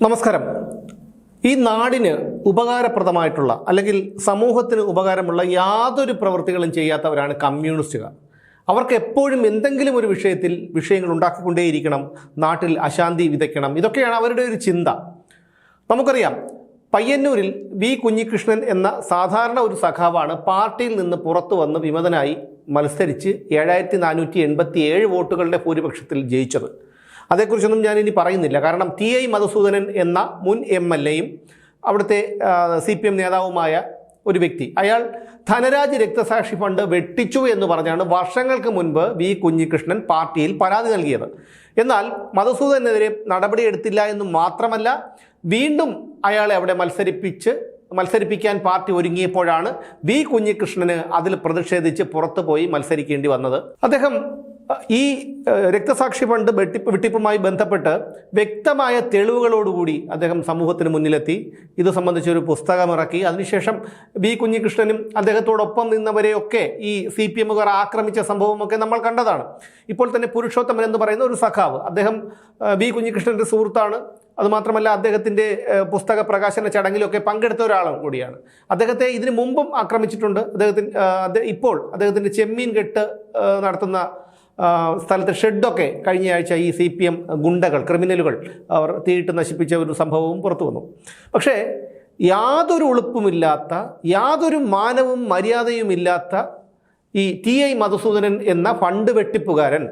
നമസ്കാരം. ഈ നാടിന് ഉപകാരപ്രദമായിട്ടുള്ള അല്ലെങ്കിൽ സമൂഹത്തിന് ഉപകാരമുള്ള യാതൊരു പ്രവൃത്തികളും ചെയ്യാത്തവരാണ് കമ്മ്യൂണിസ്റ്റുകാർ. അവർക്ക് എപ്പോഴും എന്തെങ്കിലും ഒരു വിഷയങ്ങൾ ഉണ്ടാക്കിക്കൊണ്ടേയിരിക്കണം, നാട്ടിൽ അശാന്തി വിതയ്ക്കണം, ഇതൊക്കെയാണ് അവരുടെ ഒരു ചിന്ത. നമുക്കറിയാം, പയ്യന്നൂരിൽ വി കുഞ്ഞികൃഷ്ണൻ എന്ന സാധാരണ ഒരു സഖാവാണ് പാർട്ടിയിൽ നിന്ന് പുറത്തു വന്ന് വിമതനായി മത്സരിച്ച് 7487 വോട്ടുകളുടെ ഭൂരിപക്ഷത്തിൽ ജയിച്ചത്. അതേക്കുറിച്ചൊന്നും ഞാനിനി പറയുന്നില്ല. കാരണം TI മധുസൂദനൻ എന്ന മുൻ MLA-യും അവിടുത്തെ CPM നേതാവുമായ ഒരു വ്യക്തി, അയാൾ ധനരാജ് രക്തസാക്ഷി ഫണ്ട് വെട്ടിച്ചു എന്ന് പറഞ്ഞാണ് വർഷങ്ങൾക്ക് മുൻപ് വി കുഞ്ഞികൃഷ്ണൻ പാർട്ടിയിൽ പരാതി നൽകിയത്. എന്നാൽ മധുസൂദനെതിരെ നടപടിയെടുത്തില്ല എന്ന് മാത്രമല്ല, വീണ്ടും അയാളെ അവിടെ മത്സരിപ്പിക്കാൻ പാർട്ടി ഒരുങ്ങിയപ്പോഴാണ് വി കുഞ്ഞികൃഷ്ണന് അതിൽ പ്രതിഷേധിച്ച് പുറത്തുപോയി മത്സരിക്കേണ്ടി വന്നത്. അദ്ദേഹം ഈ രക്തസാക്ഷി ഫണ്ട് വെട്ടിപ്പുമായി ബന്ധപ്പെട്ട് വ്യക്തമായ തെളിവുകളോടുകൂടി അദ്ദേഹം സമൂഹത്തിന് മുന്നിലെത്തി. ഇത് സംബന്ധിച്ചൊരു പുസ്തകമിറക്കി. അതിനുശേഷം വി കുഞ്ഞികൃഷ്ണനും അദ്ദേഹത്തോടൊപ്പം നിന്നവരെയൊക്കെ ഈ CPM-കാർ ആക്രമിച്ച സംഭവമൊക്കെ നമ്മൾ കണ്ടതാണ്. ഇപ്പോൾ തന്നെ പുരുഷോത്തമൻ എന്ന് പറയുന്ന ഒരു സഖാവ്, അദ്ദേഹം വി കുഞ്ഞികൃഷ്ണൻ്റെ സുഹൃത്താണ്. അതുമാത്രമല്ല, അദ്ദേഹത്തിൻ്റെ പുസ്തക പ്രകാശന ചടങ്ങിലൊക്കെ പങ്കെടുത്ത ഒരാളും കൂടിയാണ്. അദ്ദേഹത്തെ ഇതിനു മുമ്പും ആക്രമിച്ചിട്ടുണ്ട്. ഇപ്പോൾ അദ്ദേഹത്തിൻ്റെ ചെമ്മീൻ കെട്ട് നടത്തുന്ന സ്ഥലത്തെ ഷെഡൊക്കെ കഴിഞ്ഞ ആഴ്ച ഈ CPM ഗുണ്ടകൾ, ക്രിമിനലുകൾ അവർ തീയിട്ട് നശിപ്പിച്ച ഒരു സംഭവവും പുറത്തു വന്നു. പക്ഷേ യാതൊരു ഉളുപ്പുമില്ലാത്ത, യാതൊരു മാനവും മര്യാദയുമില്ലാത്ത ഈ TI മധുസൂദനൻ എന്ന ഫണ്ട് വെട്ടിപ്പുകാരൻ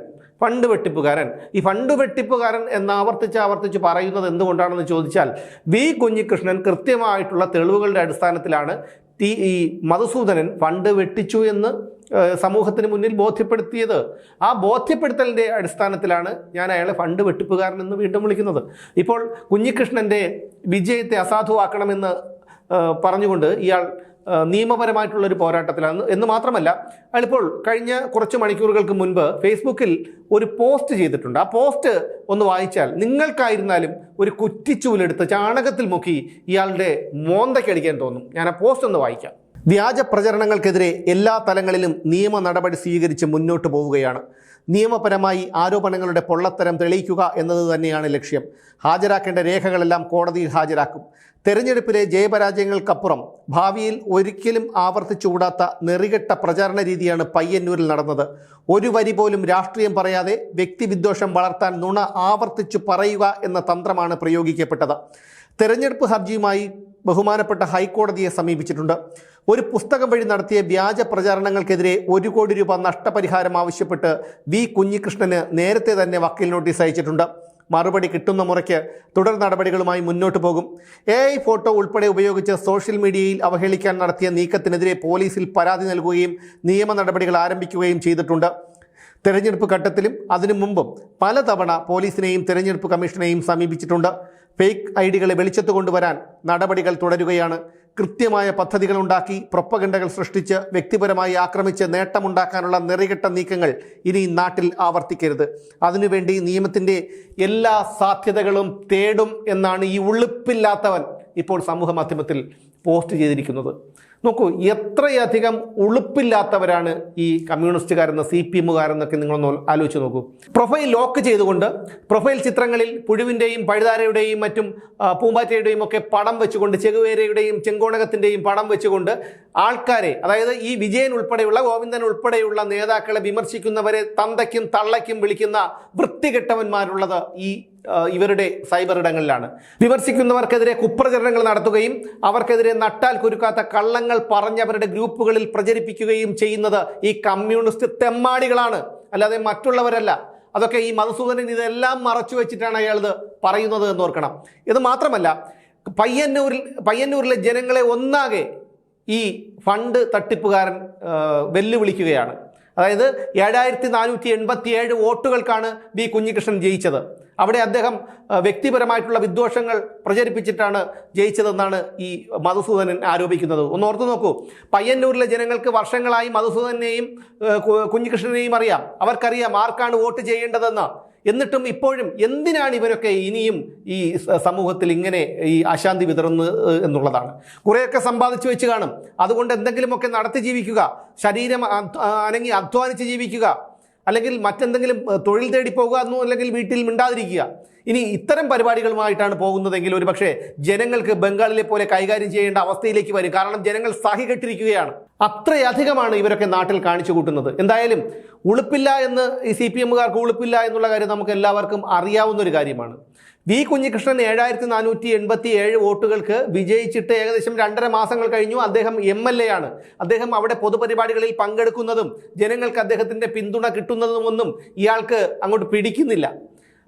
ഈ ഫണ്ട് വെട്ടിപ്പുകാരൻ എന്ന് ആവർത്തിച്ച് പറയുന്നത് എന്തുകൊണ്ടാണെന്ന് ചോദിച്ചാൽ, വി കുഞ്ഞികൃഷ്ണൻ കൃത്യമായിട്ടുള്ള തെളിവുകളുടെ അടിസ്ഥാനത്തിലാണ് ഈ മധുസൂദനൻ ഫണ്ട് വെട്ടിച്ചു എന്ന് സമൂഹത്തിന് മുന്നിൽ ബോധ്യപ്പെടുത്തിയത്. ആ ബോധ്യപ്പെടുത്തലിൻ്റെ അടിസ്ഥാനത്തിലാണ് ഞാൻ അയാളെ ഫണ്ട് വെട്ടിപ്പുകാരൻ എന്ന് വീണ്ടും വിളിക്കുന്നത്. ഇപ്പോൾ കുഞ്ഞികൃഷ്ണൻ്റെ വിജയത്തെ അസാധുവാക്കണമെന്ന് പറഞ്ഞുകൊണ്ട് ഇയാൾ നിയമപരമായിട്ടുള്ളൊരു പോരാട്ടത്തിലാണ് എന്ന് മാത്രമല്ല, അയാളിപ്പോൾ കഴിഞ്ഞ കുറച്ച് മണിക്കൂറുകൾക്ക് മുൻപ് ഫേസ്ബുക്കിൽ ഒരു പോസ്റ്റ് ചെയ്തിട്ടുണ്ട്. ആ പോസ്റ്റ് ഒന്ന് വായിച്ചാൽ നിങ്ങൾക്കായിരുന്നാലും ഒരു കുറ്റിച്ചൂലെടുത്ത് ചാണകത്തിൽ മുക്കി ഇയാളുടെ മോന്തയ്ക്കടിക്കാൻ തോന്നും. ഞാൻ ആ പോസ്റ്റ് ഒന്ന് വായിക്കാം. വ്യാജ പ്രചരണങ്ങൾക്കെതിരെ എല്ലാ തലങ്ങളിലും നിയമ നടപടി സ്വീകരിച്ച് മുന്നോട്ട് പോവുകയാണ്. നിയമപരമായി ആരോപണങ്ങളുടെ പൊള്ളത്തരം തെളിയിക്കുക എന്നത് തന്നെയാണ് ലക്ഷ്യം. ഹാജരാക്കേണ്ട രേഖകളെല്ലാം കോടതിയിൽ ഹാജരാക്കും. തെരഞ്ഞെടുപ്പിലെ ജയപരാജയങ്ങൾക്കപ്പുറം ഭാവിയിൽ ഒരിക്കലും ആവർത്തിച്ചുകൂടാത്ത നെറികെട്ട പ്രചാരണ രീതിയാണ് പയ്യന്നൂരിൽ നടന്നത്. ഒരു വരി പോലും രാഷ്ട്രീയം പറയാതെ വ്യക്തിവിദ്വേഷം വളർത്താൻ നുണ ആവർത്തിച്ചു പറയുക എന്ന തന്ത്രമാണ് പ്രയോഗിക്കപ്പെട്ടത്. തെരഞ്ഞെടുപ്പ് ഹർജിയുമായി ബഹുമാനപ്പെട്ട ഹൈക്കോടതിയെ സമീപിച്ചിട്ടുണ്ട്. ഒരു പുസ്തകം വഴി നടത്തിയ വ്യാജ പ്രചാരണങ്ങൾക്കെതിരെ 1 കോടി രൂപ നഷ്ടപരിഹാരം ആവശ്യപ്പെട്ട് വി കുഞ്ഞികൃഷ്ണന് നേരത്തെ തന്നെ വക്കീൽ നോട്ടീസ് അയച്ചിട്ടുണ്ട്. മറുപടി കിട്ടുന്ന മുറയ്ക്ക് തുടർ നടപടികളുമായി മുന്നോട്ട് പോകും. AI ഫോട്ടോ ഉൾപ്പെടെ ഉപയോഗിച്ച് സോഷ്യൽ മീഡിയയിൽ അവഹേളിക്കാൻ നടത്തിയ നീക്കത്തിനെതിരെ പോലീസിൽ പരാതി നൽകുകയും നിയമ നടപടികൾ ആരംഭിക്കുകയും ചെയ്തിട്ടുണ്ട്. തെരഞ്ഞെടുപ്പ് ഘട്ടത്തിലും അതിനു മുമ്പും പലതവണ പോലീസിനെയും തെരഞ്ഞെടുപ്പ് കമ്മീഷനെയും സമീപിച്ചിട്ടുണ്ട്. ഫേക്ക് ഐഡികളെ വെളിച്ചത്ത് കൊണ്ടുവരാൻ നടപടികൾ തുടരുകയാണ്. കൃത്യമായ പദ്ധതികൾ ഉണ്ടാക്കി പ്രൊപ്പഗണ്ടകൾ സൃഷ്ടിച്ച് വ്യക്തിപരമായി ആക്രമിച്ച് നേട്ടമുണ്ടാക്കാനുള്ള നെറികെട്ട നീക്കങ്ങൾ ഇനി നാട്ടിൽ ആവർത്തിക്കരുത്. അതിനുവേണ്ടി നിയമത്തിൻ്റെ എല്ലാ സാധ്യതകളും തേടും എന്നാണ് ഈ ഉളുപ്പില്ലാത്തവൻ ഇപ്പോൾ സമൂഹ മാധ്യമത്തിൽ പോസ്റ്റ് ചെയ്തിരിക്കുന്നത്. നോക്കൂ, എത്രയധികം ഉളുപ്പില്ലാത്തവരാണ് ഈ കമ്മ്യൂണിസ്റ്റുകാരെന്ന CPM-കാരെന്നൊക്കെ നിങ്ങളൊന്ന് ആലോചിച്ച് നോക്കൂ. പ്രൊഫൈൽ ലോക്ക് ചെയ്തുകൊണ്ട് പ്രൊഫൈൽ ചിത്രങ്ങളിൽ പുഴുവിൻ്റെയും പഴുതാരയുടെയും മറ്റും പൂമ്പാറ്റയുടെയും ഒക്കെ പടം വെച്ചുകൊണ്ട്, ചെകുവേരയുടെയും ചെങ്കോണകത്തിൻ്റെയും പടം വെച്ചുകൊണ്ട് ആൾക്കാരെ, അതായത് ഈ വിജയൻ ഉൾപ്പെടെയുള്ള, ഗോവിന്ദൻ ഉൾപ്പെടെയുള്ള നേതാക്കളെ വിമർശിക്കുന്നവരെ തന്തയ്ക്കും തള്ളയ്ക്കും വിളിക്കുന്ന വൃത്തികെട്ടവന്മാരുള്ളത് ഈ ഇവരുടെ സൈബർ ഇടങ്ങളിലാണ്. വിമർശിക്കുന്നവർക്കെതിരെ കുപ്രചരണങ്ങൾ നടത്തുകയും അവർക്കെതിരെ നട്ടാൽ കുരുക്കാത്ത കള്ളങ്ങൾ പറഞ്ഞവരുടെ ഗ്രൂപ്പുകളിൽ പ്രചരിപ്പിക്കുകയും ചെയ്യുന്നത് ഈ കമ്മ്യൂണിസ്റ്റ് തെമ്മാടികളാണ്, അല്ലാതെ മറ്റുള്ളവരല്ല. അതൊക്കെ ഈ മധുസൂദനൻ ഇതെല്ലാം മറച്ചു വെച്ചിട്ടാണ് അയാളത് പറയുന്നത് എന്നോർക്കണം. ഇത് മാത്രമല്ല, പയ്യന്നൂരിലെ ജനങ്ങളെ ഒന്നാകെ ഈ ഫണ്ട് തട്ടിപ്പുകാരൻ വെല്ലുവിളിക്കുകയാണ്. അതായത് 7487 വോട്ടുകൾക്കാണ് വി കുഞ്ഞികൃഷ്ണൻ ജയിച്ചത്. അവിടെ അദ്ദേഹം വ്യക്തിപരമായിട്ടുള്ള വിദ്വേഷങ്ങൾ പ്രചരിപ്പിച്ചിട്ടാണ് ജയിച്ചതെന്നാണ് ഈ മധുസൂദനൻ ആരോപിക്കുന്നത്. ഒന്ന് ഓർത്തു നോക്കൂ, പയ്യന്നൂരിലെ ജനങ്ങൾക്ക് വർഷങ്ങളായി മധുസൂദനെയും കുഞ്ഞികൃഷ്ണനെയും അറിയാം. അവർക്കറിയാം ആർക്കാണ് വോട്ട് ചെയ്യേണ്ടതെന്ന്. എന്നിട്ടും ഇപ്പോഴും എന്തിനാണ് ഇവരൊക്കെ ഇനിയും ഈ സമൂഹത്തിൽ ഇങ്ങനെ ഈ അശാന്തി വിതറുന്നത് എന്നുള്ളതാണ്. കുറേയൊക്കെ സമ്പാദിച്ചു വെച്ച് കാണും, അതുകൊണ്ട് എന്തെങ്കിലുമൊക്കെ നടത്തി ജീവിക്കുക, ശരീരം അനങ്ങി അധ്വാനിച്ച് ജീവിക്കുക, അല്ലെങ്കിൽ മറ്റെന്തെങ്കിലും തൊഴിൽ തേടി പോകുക എന്നോ അല്ലെങ്കിൽ വീട്ടിൽ മിണ്ടാതിരിക്കുക. ഇനി ഇത്തരം പരിപാടികളുമായിട്ടാണ് പോകുന്നതെങ്കിൽ ഒരുപക്ഷെ ജനങ്ങൾക്ക് ബംഗാളിലെ പോലെ കൈകാര്യം ചെയ്യേണ്ട അവസ്ഥയിലേക്ക് വരും. കാരണം ജനങ്ങൾ സഹികെട്ടിരിക്കുകയാണ്. അത്രയധികമാണ് ഇവരൊക്കെ നാട്ടിൽ കാണിച്ചു കൂട്ടുന്നത്. എന്തായാലും ഉളുപ്പില്ല എന്ന് ഈ CPM-കാർക്ക് ഉളുപ്പില്ല എന്നുള്ള കാര്യം നമുക്ക് എല്ലാവർക്കും അറിയാവുന്ന ഒരു കാര്യമാണ്. വി കുഞ്ഞികൃഷ്ണൻ 7487 വോട്ടുകൾക്ക് വിജയിച്ചിട്ട് ഏകദേശം 2.5 മാസങ്ങൾ കഴിഞ്ഞു. അദ്ദേഹം MLA ആണ്. അദ്ദേഹം അവിടെ പൊതുപരിപാടികളിൽ പങ്കെടുക്കുന്നതും ജനങ്ങൾക്ക് അദ്ദേഹത്തിൻ്റെ പിന്തുണ കിട്ടുന്നതുമൊന്നും ഇയാൾക്ക് അങ്ങോട്ട് പിടിക്കുന്നില്ല.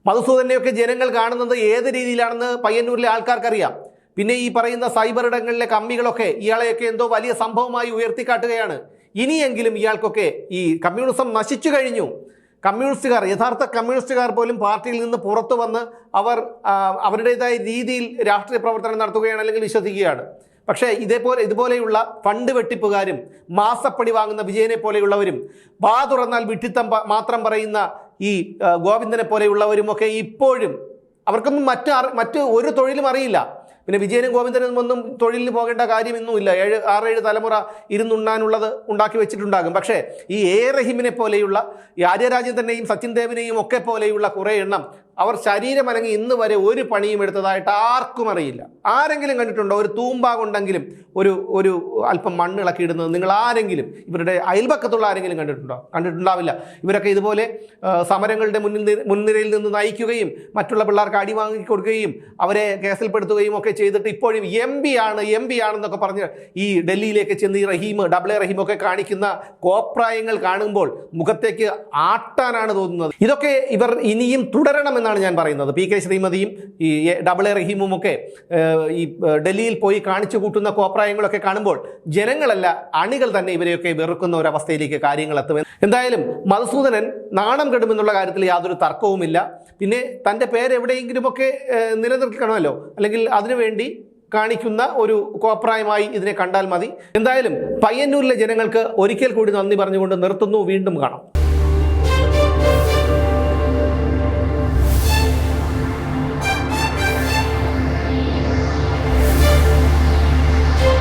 മധുസൂദനെയൊക്കെ ജനങ്ങൾ കാണുന്നത് ഏത് രീതിയിലാണെന്ന് പയ്യന്നൂരിലെ ആൾക്കാർക്കറിയാം. പിന്നെ ഈ പറയുന്ന സൈബർ ഇടങ്ങളിലെ കമ്മികളൊക്കെ ഇയാളെയൊക്കെ എന്തോ വലിയ സംഭവമായി ഉയർത്തിക്കാട്ടുകയാണ്. ഇനിയെങ്കിലും ഇയാൾക്കൊക്കെ ഈ കമ്മ്യൂണിസം നശിച്ചു കഴിഞ്ഞു. കമ്മ്യൂണിസ്റ്റുകാർ, യഥാർത്ഥ കമ്മ്യൂണിസ്റ്റുകാർ പോലും പാർട്ടിയിൽ നിന്ന് പുറത്തു വന്ന് അവരുടേതായ രീതിയിൽ രാഷ്ട്രീയ പ്രവർത്തനം നടത്തുകയാണ് അല്ലെങ്കിൽ വിശ്വസിക്കുകയാണ്. പക്ഷേ ഇതുപോലെയുള്ള ഫണ്ട് വെട്ടിപ്പുകാരും മാസപ്പടി വാങ്ങുന്ന വിജയനെ പോലെയുള്ളവരും വാ തുറന്നാൽ വിഡ്ഢിത്തം മാത്രം പറയുന്ന ഈ ഗോവിന്ദനെ പോലെയുള്ളവരുമൊക്കെ ഇപ്പോഴും അവർക്കൊന്നും മറ്റ് ഒരു തൊഴിലും അറിയില്ല. പിന്നെ വിജയനും ഗോവിന്ദനും ഒന്നും തൊഴിലിന് പോകേണ്ട കാര്യമൊന്നുമില്ല. 6-7 തലമുറ ഇരുന്നുണ്ണാനുള്ളത് ഉണ്ടാക്കി വെച്ചിട്ടുണ്ടാകും. പക്ഷേ ഈ റഹീമിനെ പോലെയുള്ള ഈ ആര്യരാജേന്ദ്രനെയും സച്ചിൻ ദേവിനെയും ഒക്കെ പോലെയുള്ള കുറേ എണ്ണം അവർ ശരീരമനങ്ങി ഇന്ന് വരെ ഒരു പണിയും എടുത്തതായിട്ട് ആർക്കും അറിയില്ല. ആരെങ്കിലും കണ്ടിട്ടുണ്ടോ? ഒരു തൂമ്പ കൊണ്ടെങ്കിലും ഒരു അല്പം മണ്ണിളക്കി ഇടുന്നത് നിങ്ങൾ ആരെങ്കിലും ഇവരുടെ അയൽപക്കത്തുള്ള ആരെങ്കിലും കണ്ടിട്ടുണ്ടാവില്ല. ഇവരൊക്കെ ഇതുപോലെ സമരങ്ങളുടെ മുൻനിരയിൽ നിന്ന് നയിക്കുകയും മറ്റുള്ള പിള്ളേർക്ക് അടി വാങ്ങിക്കൊടുക്കുകയും അവരെ കേസിൽപ്പെടുത്തുകയും ഒക്കെ ചെയ്തിട്ട് ഇപ്പോഴും എം പി ആണെന്നൊക്കെ പറഞ്ഞ് ഈ ഡൽഹിയിലേക്ക് ചെന്ന് ഈ റഹീമൊക്കെ കാണിക്കുന്ന കോപ്രായങ്ങൾ കാണുമ്പോൾ മുഖത്തേക്ക് ആട്ടാനാണ് തോന്നുന്നത്. ഇതൊക്കെ ഇവർ ഇനിയും തുടരണമെന്നാണ് ഞാൻ പറയുന്നത്. PK ശ്രീമതിയും ഈ റഹീമും ഒക്കെ ഈ ഡൽഹിയിൽ പോയി കാണിച്ചു കൂട്ടുന്ന കോപ്രായങ്ങളൊക്കെ കാണുമ്പോൾ ജനങ്ങളല്ല അണികൾ തന്നെ ഇവരെയൊക്കെ വെറുക്കുന്ന ഒരവസ്ഥയിലേക്ക് കാര്യങ്ങൾ എത്തും. എന്തായാലും മധുസൂദനൻ നാണം കെടുമെന്നുള്ള കാര്യത്തിൽ യാതൊരു തർക്കവുമില്ല. പിന്നെ തൻ്റെ പേര് എവിടെയെങ്കിലുമൊക്കെ നിലനിർത്തണമല്ലോ, അല്ലെങ്കിൽ അതിനുവേണ്ടി കാണിക്കുന്ന ഒരു കോപ്രായമായി ഇതിനെ കണ്ടാൽ മതി. എന്തായാലും പയ്യന്നൂരിലെ ജനങ്ങൾക്ക് ഒരിക്കൽ കൂടി നന്ദി പറഞ്ഞുകൊണ്ട് നിർത്തുന്നു. വീണ്ടും കാണാം.